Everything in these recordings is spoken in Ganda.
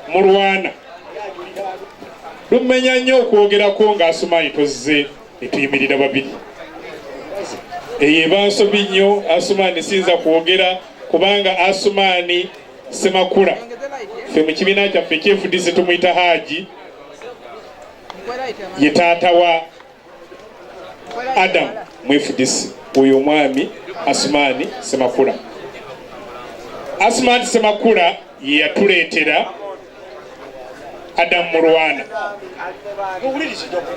Mulwana lumenya nnyo okwogerako ng'Asumaani tozze ne tuyimirira babiri. Eyo bansobi nnyo Asumaani sinza kwogera kubanga Asumaani Semakula ffe mu kibiina kyaffe kyefudisi tumuyita Haji ye taata wa Adam mwefudisi oyo omwami Asumaani Semakula. Asumaani Semakula ye yatuleetera Adam Mulwana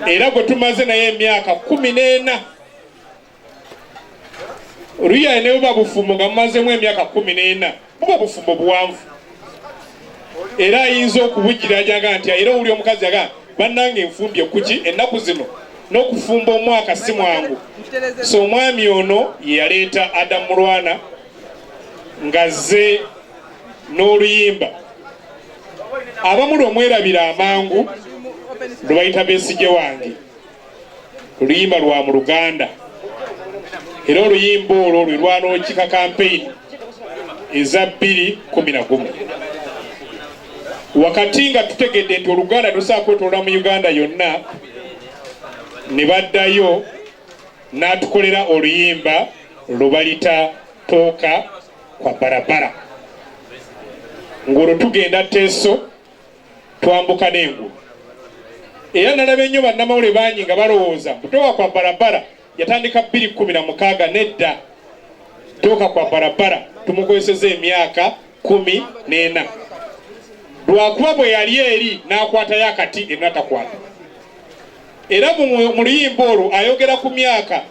era gwe tumaze naye emyaka 14 Oluya ne buba bufumbo nga mumazemu emyaka 14 buba bufumbo buwanvu era ayinza okubugira ajaga nti era oli omukazi yaga bannange enfumbye kuki ennaku zino n'okufumba omwaka si mwangu. So omwami ono ye yaleeta Adam Mulwana ngazze n'oluyimba abamuli omwerabira amangu lwe Besigye wange oluyimba lwa mu Luganda era oluyimba olwo lwe lwanookika kampeyini eza 2011 wakati nga tutegedde nti Oluganda tusobola kwetolera mu Uganda yonna ne baddayo n'atukolera oluyimba lubalita tooka kwa barabara ng'olwo tugenda Teso twambuka n'engulu era nalaba ennyo bannamawulire bangi nga balowooza tooka kwa barabara yatandika 2016 nedda tooka kwa barabara tumukozeseza emyaka 14 lwakuba bwe yali eri n'akwatayo akati enatakwata era mu luyimba olwo ayogera ku myaka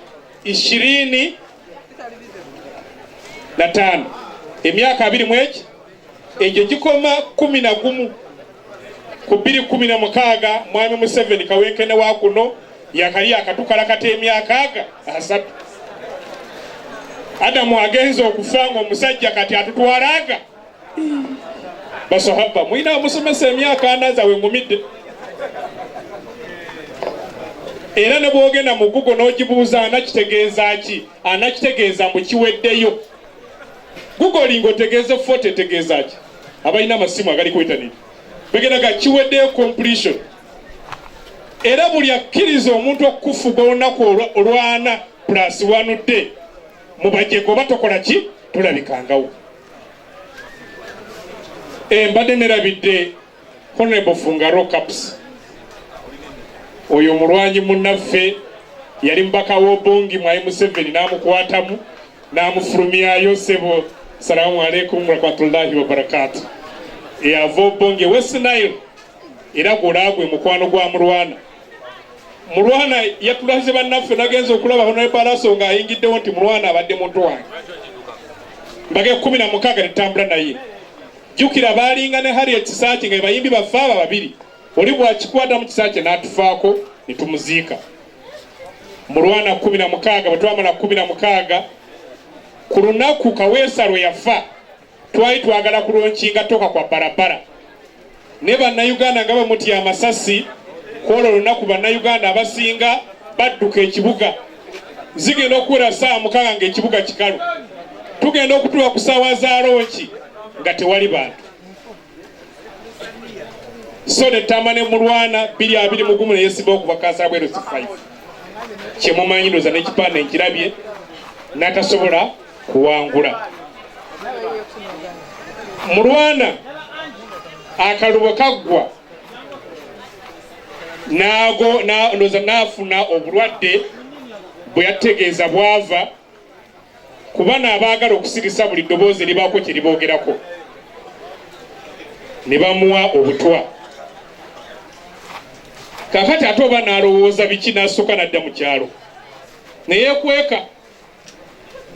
25 emyaka 2 mweki egyo gikoma 11 ku 2016 mwami Museveni kawenkene wa kuno yakali akatukala kate emyaka 3 Adamu agenza okufanga omusajja kati atutwalaga basahaba mwina musomesa emyaka 4 zawe ngumidde era ne bwogenda mu Google n'ogibuuza anakitegeeza ki anakitegeeza mu kiweddeyo Google lingo tegeeze foto tegeeza ki abalina amasimu agali ku internet begenaga kiweddeyo completion era buli akkiriza omuntu okufuga olunaku olwana plus 1 day mu bajeko batokola ki tulabikangawo mbadde nerabidde Honorable Fungaro Caps oyo mulwanyi munnaffe yali mbaka w'Obongi mwai Museveni n'amukwatamu n'amufulumyayo sebo. Salamu alaikum warahmatullahi wabarakatuh. Eyava Obongi West Nile era golagwe mukwano gwa Mulwana. Mulwana yatulaze bannaffe nagenza okulaba Honorable Palaso nga ayingiddewo nti Mulwana abadde muntu wange mbage 16 netambula naye jukira balinga ne Harriet Kisaaki nga bayimbi bafaaba babiri oli bwakikwata mu Kisaaki n'atufaako ne tumuziika. Mulwana 16 bwe twamala 16 ku lunaku Kaweesa lwe yafa twali twagala kulonkinga tooka kwa barabara ne bannayuganda nga bamutya amasasi kwolwo olunaku bannayuganda abasinga badduka ekibuga zigenda okuwera saa 6 ng'ekibuga kikalu tugenda okutuuka ku ssaawa za lonki nga tewali bantu. So ne tama ne Mulwana 2021 ne yeesiba okubakaasa bweru 5 kyemumanyi ndoza n'ekipande nkirabye n'atasobola kuwangula. Mulwana akalubo kaggwa ndoza n'afuna obulwadde bwe yategeeza bwava kuba n'abaagala okusirisa buli ddoboozi libaako kye liboogerako ne bamuwa obutwa. Kakati ate oba n'alowooza biki n'asooka n'adda mu kyalo ne yeekweka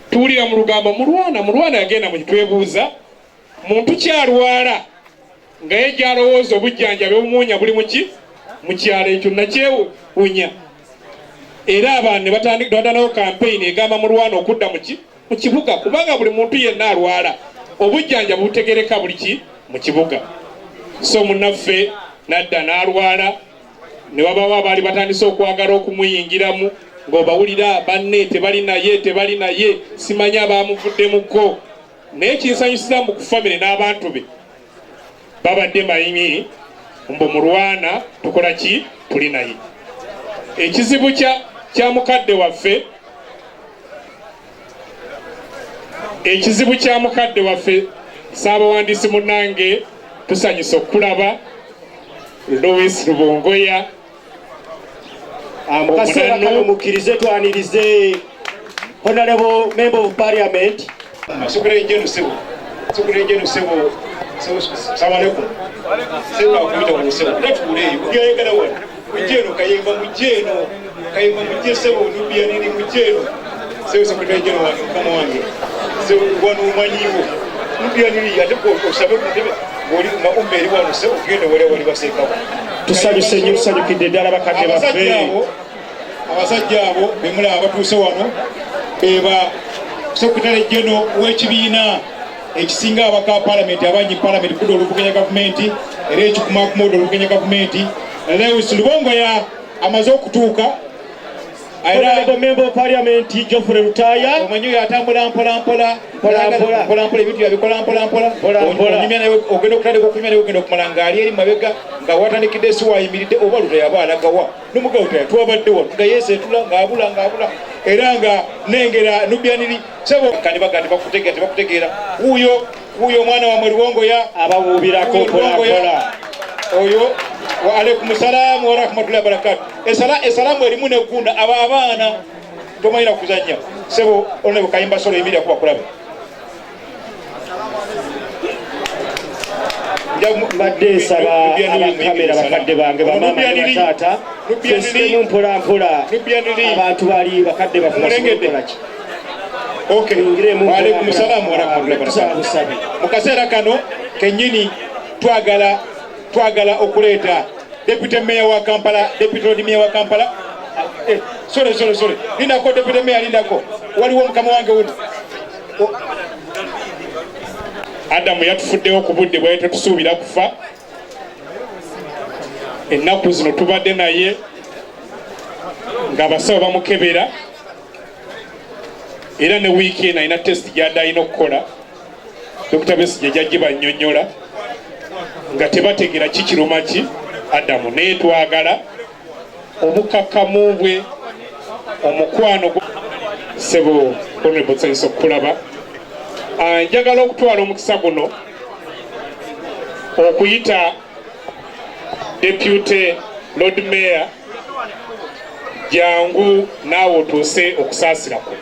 tuwulira mu lugambo Mulwana yagenda mu kitwebuuza muntu kyalwala nga ye gy'alowooza obujjanjabi obumuunya buli mu kyalo ekyo nakyewuunya era abantu ne batandikawo kampeyini egamba Mulwana okudda mu kibuga kubanga buli muntu yenna alwala obujjanjabi butegereka buli mu kibuga. So munnaffe nadda n'alwala ne wabawo abaali batandise okwagala okumuyingiramu ng'obawulira banne tebali naye simanyi abamuvuddemuko naye kinsanyusiza mu kufamire n'abantu be babadde mayini mbu Mulwana tukola ki tuli naye. Ekizibu kya mukadde waffe, ekizibu kya mukadde waffe Ssaabawandiisi munnange tusanyusa okulaba Louis Rubongoya mukaseera kano mukkirize twanirize Honorable Member of Parliament Secretary General Sebo Salamaleko Sebo akwita mu Sebo natule yayagala wa mujeno kayemba mujeno Sebo nubia nini mujeno Sebo Secretary General wange kama wange Sebo wano umanyiwo nubia nini ate ko osabe kutebe boli na umberi wano Sebo genda wali baseka tusanyuse nnyo tusanyukidde ddala bakadde baffe abasajja abo bemula abatuuse wano beba Secretary General w'ekibiina ekisinga abaka Parliament abanyi Parliament kudo oluvuganya gavumenti era ekikumakumodo oluvuganya gavumenti Louis Rubongoya amaze okutuuka Honorable Member of Parliament Geoffrey Rutaya omanyi yatambula mpola ebintu yabikola mpola onyumya naye ogenda okutandika okunyumya naye ogenda okumala ng'ali eri mabega nga watandikidde esi wayimiridde oba Lutaya aba alagawa n'omugawo Lutaya twabadde wa nga yeesetula ng'abula era nga nengera nubyaniri Sebo kandi bagandi bakutegeera wuuyo omwana wa Rubongoya abawuubirako mpola oyo wa alaikum salaam wa rahmatullahi wa barakatuh esalamu erimu negunda abaana tomanyira kuzanya Sebo onne kayimba solo emiria kuba kulabe mbadde nsaba abakamera bakadde bange bamama ne bataata fesitemu mpola abantu bali bakadde bafunakolaki alaikum salaam wa rahmatullahi wa barakatuh mu kaseera kano kennyini twagala okuleeta Deputy Mayor wa Kampala sorry lindako Deputy Mayor lindako waliwo mukama wange wuno Adamu yatufuddewo ku budde bwe tetusuubira kufa. Ennaku zino tubadde naye ng'abasawo bamukebera era ne wiiki eno alina test gy'adde alina okukola. Dr. Besigye gy'ajje bannyonnyola nga tebategera kikiruma ki Adamu naye twagala obukakkamu bwe omukwano Sebo Honorable tusanyusa okulaba. Njagala okutwala omukisa guno okuyita Deputy Lord Mayor jangu naawe otuuse okusaasirako.